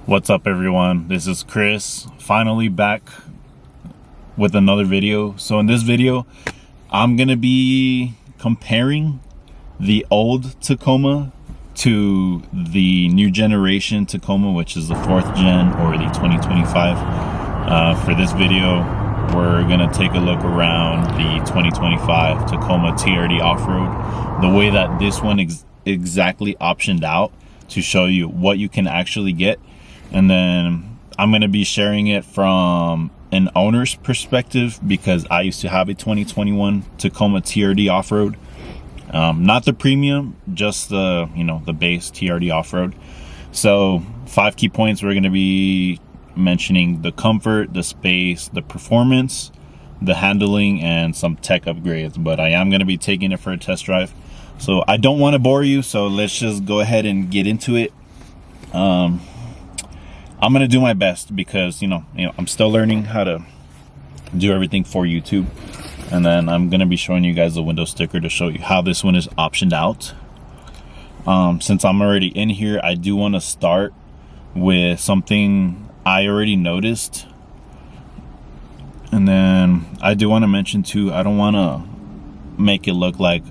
What's up, everyone? This is Chris, finally back with another video. So in this video, I'm gonna be comparing the old Tacoma to the new generation Tacoma, which is the 4th gen or the 2025. For this video, we're gonna take a look around the 2025 Tacoma TRD off-road, the way that this one exactly optioned out to show you what you can actually get. And then I'm going to be sharing it from an owner's perspective, because I used to have a 2021 Tacoma TRD off-road, not the premium, just the the base TRD off-road. So 5 key points. We're going to be mentioning the comfort, the space, the performance, the handling, and some tech upgrades. But I am going to be taking it for a test drive, so I don't want to bore you, so let's just go ahead and get into it. I'm gonna do my best, because I'm still learning how to do everything for YouTube. And then I'm gonna be showing you guys the window sticker to show you how this one is optioned out. Since I'm already in here, I do want to start with something I already noticed. And then I do want to mention too, I don't want to make it look like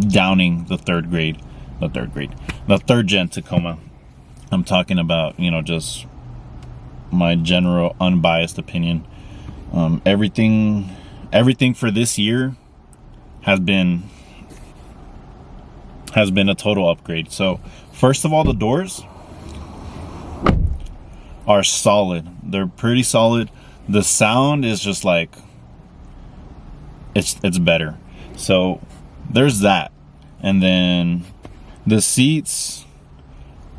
downing the third gen Tacoma. I'm talking about, just my general unbiased opinion. Everything for this year has been a total upgrade. So first of all, the doors are solid. They're pretty solid. The sound is just like, it's better. So there's that. And then the seats,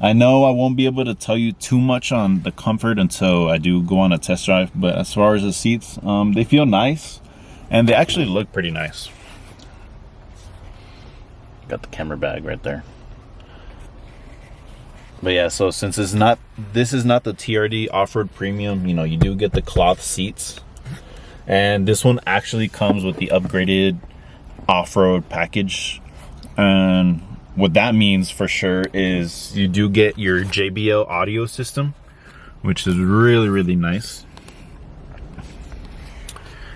I know I won't be able to tell you too much on the comfort until I do go on a test drive, but as far as the seats, they feel nice, and they actually look pretty nice. Got the camera bag right there. But yeah, so since this is not the TRD off-road premium, you do get the cloth seats, and this one actually comes with the upgraded off-road package. And what that means for sure is you do get your JBL audio system, which is really, really nice.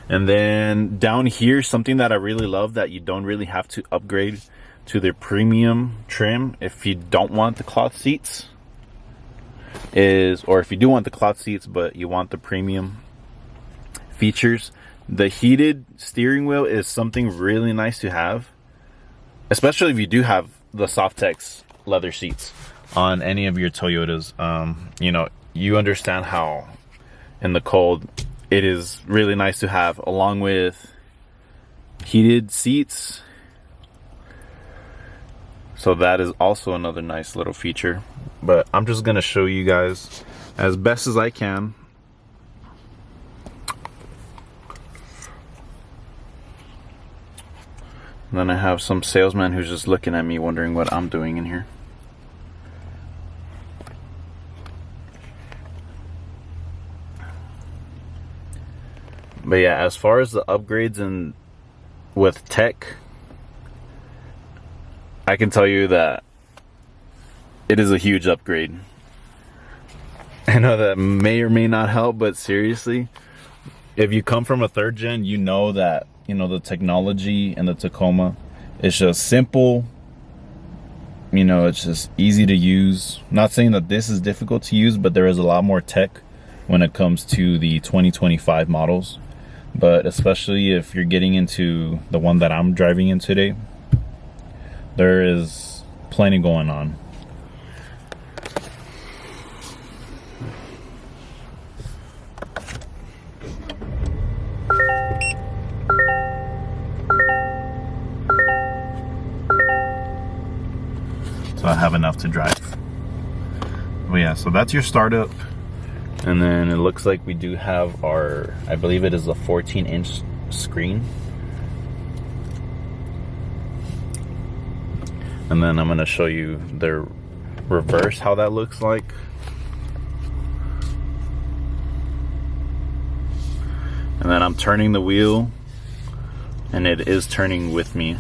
And then down here, something that I really love that you don't really have to upgrade to the premium trim if you don't want the cloth seats or if you do want the cloth seats but you want the premium features, the heated steering wheel is something really nice to have, especially if you do have the Softex leather seats on any of your Toyotas. You understand how in the cold it is really nice to have, along with heated seats. So that is also another nice little feature. But I'm just gonna show you guys as best as I can. And then I have some salesman who's just looking at me wondering what I'm doing in here. But yeah, as far as the upgrades and with tech, I can tell you that it is a huge upgrade. I know that may or may not help, but seriously, if you come from a 3rd gen, you know that the technology in the Tacoma is just simple. It's just easy to use. Not saying that this is difficult to use, but there is a lot more tech when it comes to the 2025 models. But especially if you're getting into the one that I'm driving in today, there is plenty going on. I have enough to drive. But yeah, so that's your startup. And then it looks like we do have our, I believe it is a 14-inch screen. And then I'm going to show you the reverse, how that looks like. And then I'm turning the wheel, and it is turning with me.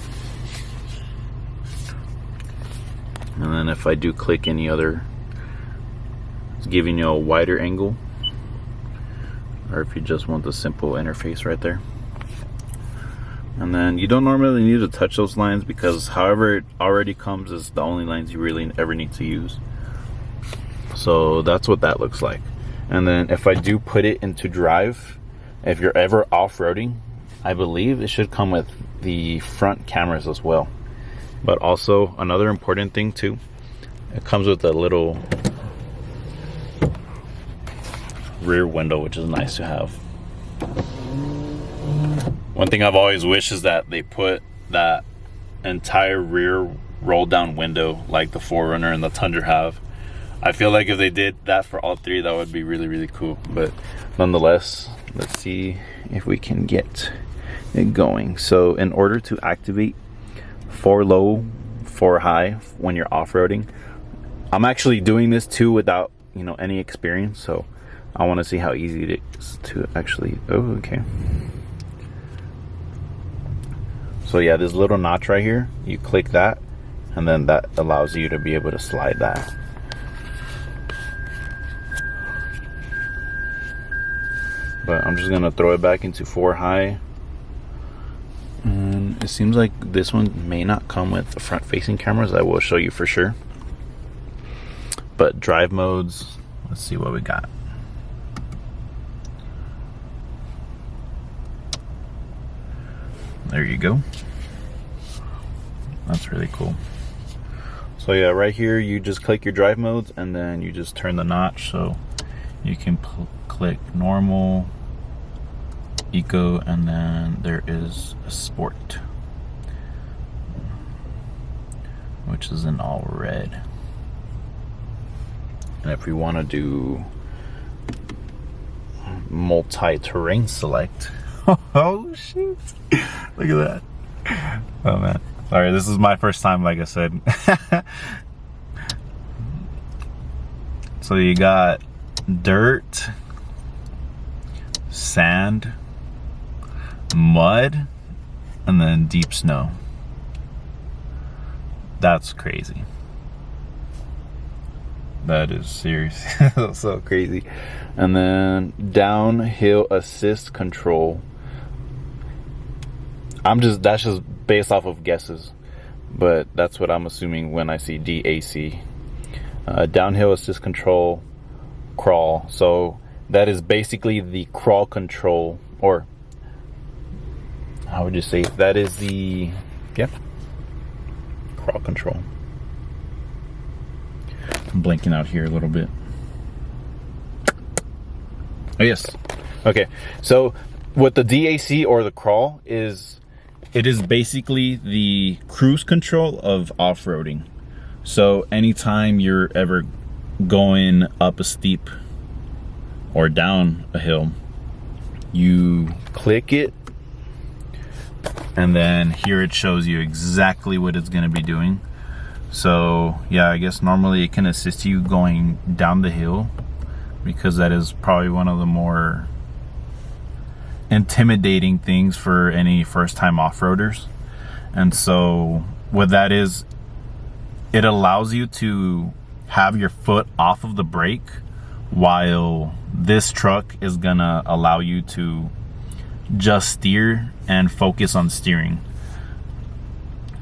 And then if I do click any other it's giving you a wider angle, or if you just want the simple interface right there. And then you don't normally need to touch those lines, because however it already comes is the only lines you really ever need to use. So that's what that looks like. And then if I do put it into drive, if you're ever off-roading, I believe it should come with the front cameras as well. But also another important thing too, it comes with a little rear window, which is nice to have. One thing I've always wished is that they put that entire rear roll down window like the 4Runner and the Tundra have. I feel like if they did that for all three, that would be really, really cool. But nonetheless, let's see if we can get it going. So in order to activate 4 low, 4 high when you're off-roading, I'm actually doing this too without, you know, any experience. So I want to see how easy it is to actually, oh, okay. So yeah, this little notch right here, you click that, and then that allows you to be able to slide that. But I'm just gonna throw it back into 4 high. And it seems like this one may not come with the front facing cameras. I will show you for sure. But drive modes, let's see what we got. There you go. That's really cool. So yeah, right here you just click your drive modes, and then you just turn the notch, so you can click normal, eco, and then there is a sport, which is in all red. And if we want to do multi-terrain select, oh shoot, look at that. Oh man, sorry, this is my first time, like I said. So you got dirt, sand, mud, and then deep snow. That's crazy. That is serious. So crazy. And then downhill assist control. That's just based off of guesses, but that's what I'm assuming when I see DAC. Downhill assist control, crawl. So that is basically the crawl control, or how would you say? That is the, yeah, crawl control. I'm blanking out here a little bit. Oh yes. Okay. So what the DAC or the crawl is, it is basically the cruise control of off-roading. So anytime you're ever going up a steep or down a hill, you click it, and then here it shows you exactly what it's going to be doing. So yeah, I guess normally it can assist you going down the hill, because that is probably one of the more intimidating things for any first-time off-roaders. And so what that is, it allows you to have your foot off of the brake, while this truck is gonna allow you to just steer and focus on steering.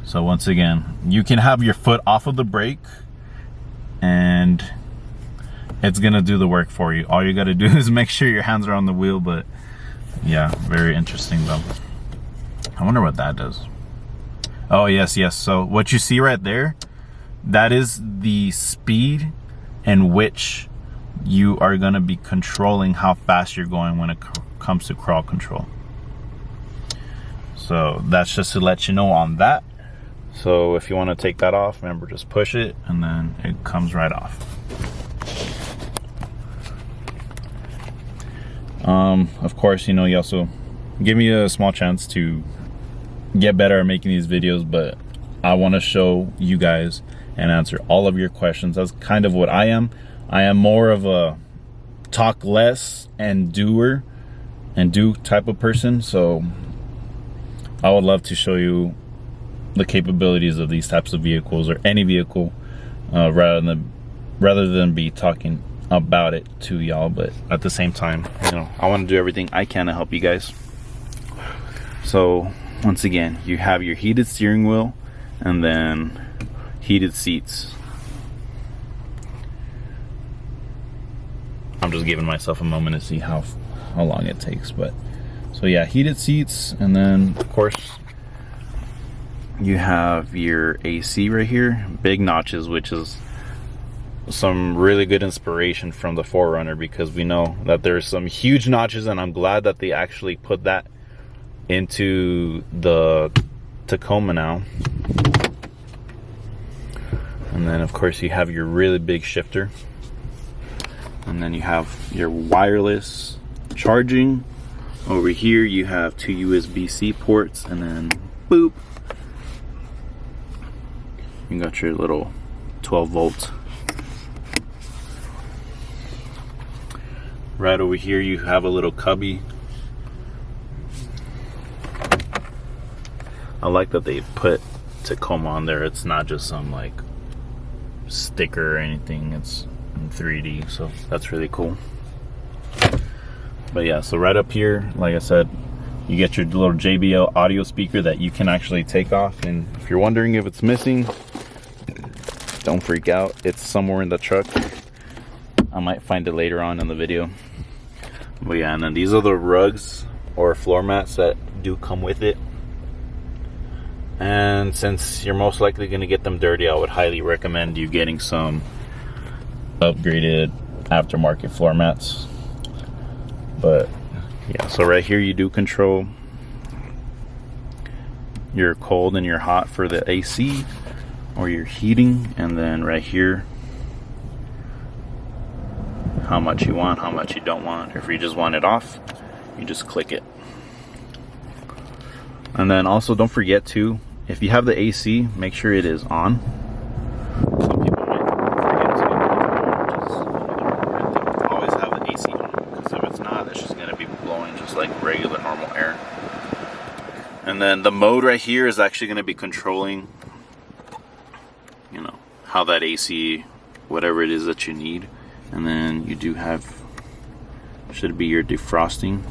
So once again, you can have your foot off of the brake and it's gonna do the work for you. All you gotta do is make sure your hands are on the wheel. But yeah, very interesting though. I wonder what that does. Oh yes, yes. So what you see right there, that is the speed in which you are gonna be controlling how fast you're going when it comes to crawl control. So that's just to let you know on that. So if you want to take that off, remember, just push it and then it comes right off. Of course, you know, you also give me a small chance to get better at making these videos, but I want to show you guys and answer all of your questions. That's kind of what I am. I am more of a talk less and do type of person. So I would love to show you the capabilities of these types of vehicles, or any vehicle, rather than be talking about it to y'all, but at the same time, you know, I want to do everything I can to help you guys. So once again, you have your heated steering wheel and then heated seats. I'm just giving myself a moment to see how long it takes, but so yeah, heated seats, and then of course you have your AC right here, big notches, which is some really good inspiration from the 4Runner, because we know that there's some huge notches, and I'm glad that they actually put that into the Tacoma now. And then of course you have your really big shifter, and then you have your wireless charging. Over here you have 2 USB-C ports, and then boop, you got your little 12 volt. Right over here you have a little cubby. I like that they put Tacoma on there. It's not just some like sticker or anything, it's in 3D, so that's really cool. But yeah, so right up here, like I said, you get your little JBL audio speaker that you can actually take off, and if you're wondering if it's missing, don't freak out, it's somewhere in the truck. I might find it later on in the video. But yeah, and then these are the rugs or floor mats that do come with it. And since you're most likely going to get them dirty, I would highly recommend you getting some upgraded aftermarket floor mats. But yeah, so right here you do control your cold and your hot for the AC or your heating, and then right here how much you want, how much you don't want. If you just want it off, you just click it. And then also don't forget to, if you have the AC, make sure it is on. Some people might forget to, which is important thing. Always have the AC on, because if it's not, it's just going to be blowing just like regular normal air. And then the mode right here is actually going to be controlling, you know, how that AC, whatever it is that you need. And then you do have, should be your defrosting.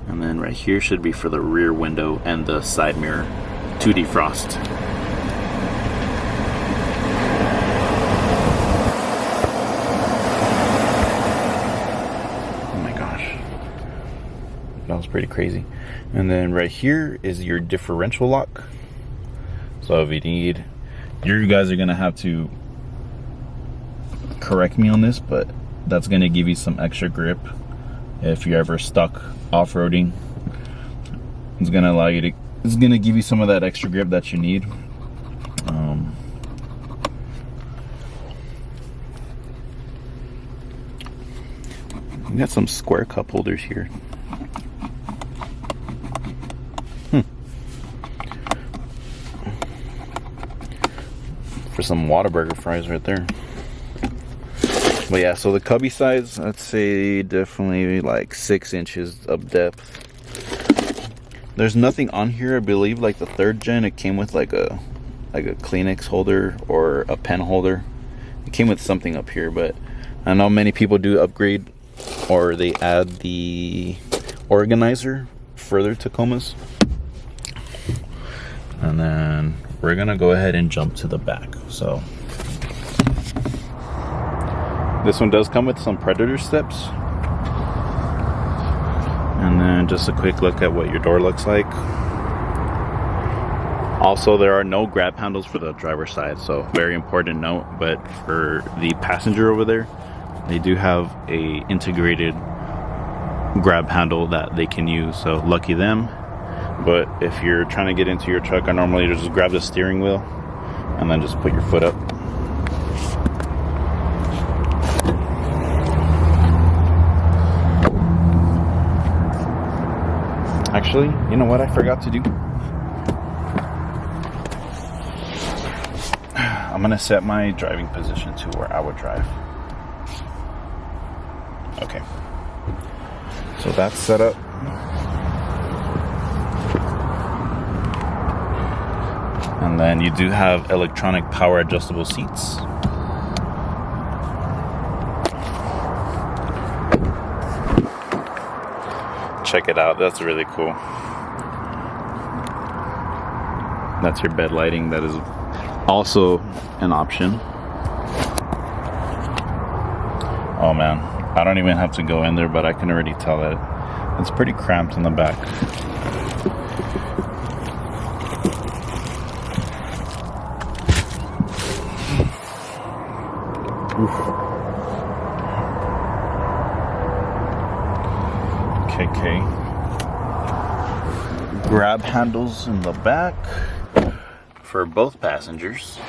And then right here should be for the rear window and the side mirror to defrost. Oh my gosh, that was pretty crazy. And then right here is your differential lock. So if you need, you guys are gonna have to correct me on this, but that's gonna give you some extra grip if you're ever stuck off-roading. It's gonna allow you to, it's gonna give you some of that extra grip that you need. We got some square cup holders here. For some Whataburger fries right there. But yeah, so the cubby size, I'd say definitely like 6 inches of depth. There's nothing on here. I believe like the 3rd gen, it came with like a Kleenex holder or a pen holder. It came with something up here, but I know many people do upgrade, or they add the organizer for their Tacomas. And then we're gonna go ahead and jump to the back. So this one does come with some Predator steps. And then just a quick look at what your door looks like. Also, there are no grab handles for the driver's side, so very important note. But for the passenger over there, they do have a integrated grab handle that they can use, so lucky them. But if you're trying to get into your truck, I normally just grab the steering wheel and then just put your foot up. Actually, you know what I forgot to do? I'm gonna set my driving position to where I would drive. Okay. So that's set up. And then you do have electronic power adjustable seats. check it out. That's really cool. That's your bed lighting. That is also an option. Oh man, I don't even have to go in there, but I can already tell that it's pretty cramped in the back. KK. Grab handles in the back for both passengers.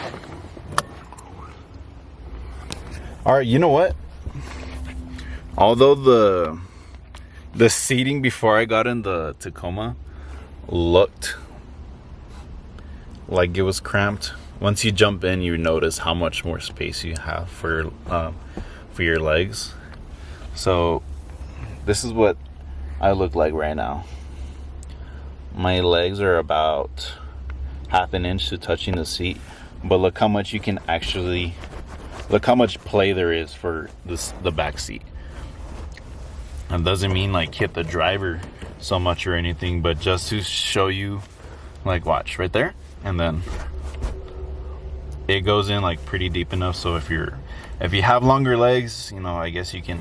All right, you know what? Although the seating before I got in the Tacoma looked like it was cramped, once you jump in, you notice how much more space you have for your legs. So this is what I look like right now. My legs are about half an inch to touching the seat, but look how much you can actually, look how much play there is for the back seat. It doesn't mean like hit the driver so much or anything, but just to show you, like watch right there, and then it goes in like pretty deep enough. So if you have longer legs, you know, I guess you can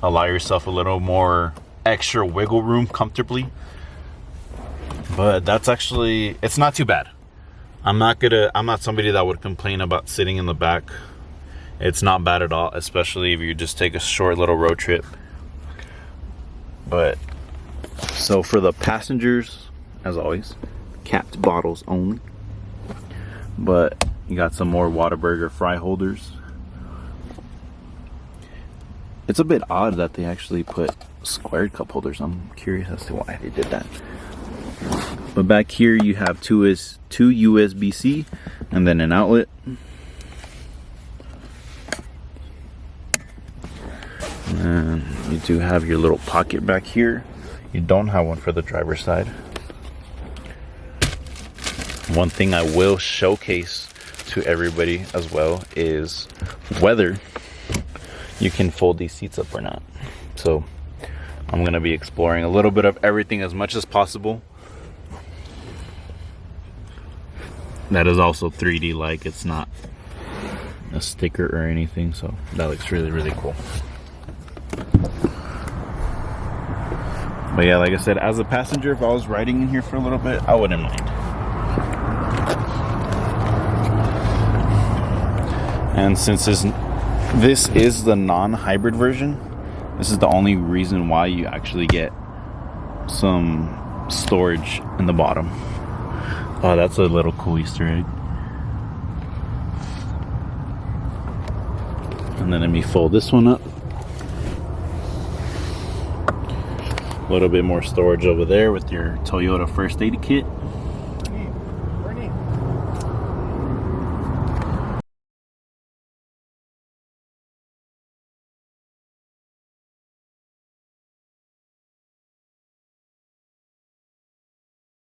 allow yourself a little more extra wiggle room comfortably. But that's actually, it's not too bad. I'm not somebody that would complain about sitting in the back. It's not bad at all, especially if you just take a short little road trip. But so for the passengers, as always, capped bottles only. But you got some more Whataburger fry holders. It's a bit odd that they actually put squared cup holders. I'm curious as to why they did that. But back here you have two USB-C and then an outlet. And you do have your little pocket back here. You don't have one for the driver's side. One thing I will showcase to everybody as well is whether you can fold these seats up or not. So I'm going to be exploring a little bit of everything as much as possible. That is also 3D like, it's not a sticker or anything, so that looks really, really cool. But yeah, like I said, as a passenger, if I was riding in here for a little bit, I wouldn't mind. And since this is the non-hybrid version, this is the only reason why you actually get some storage in the bottom. Oh, that's a little cool Easter egg. And then let me fold this one up. A little bit more storage over there with your Toyota first aid kit.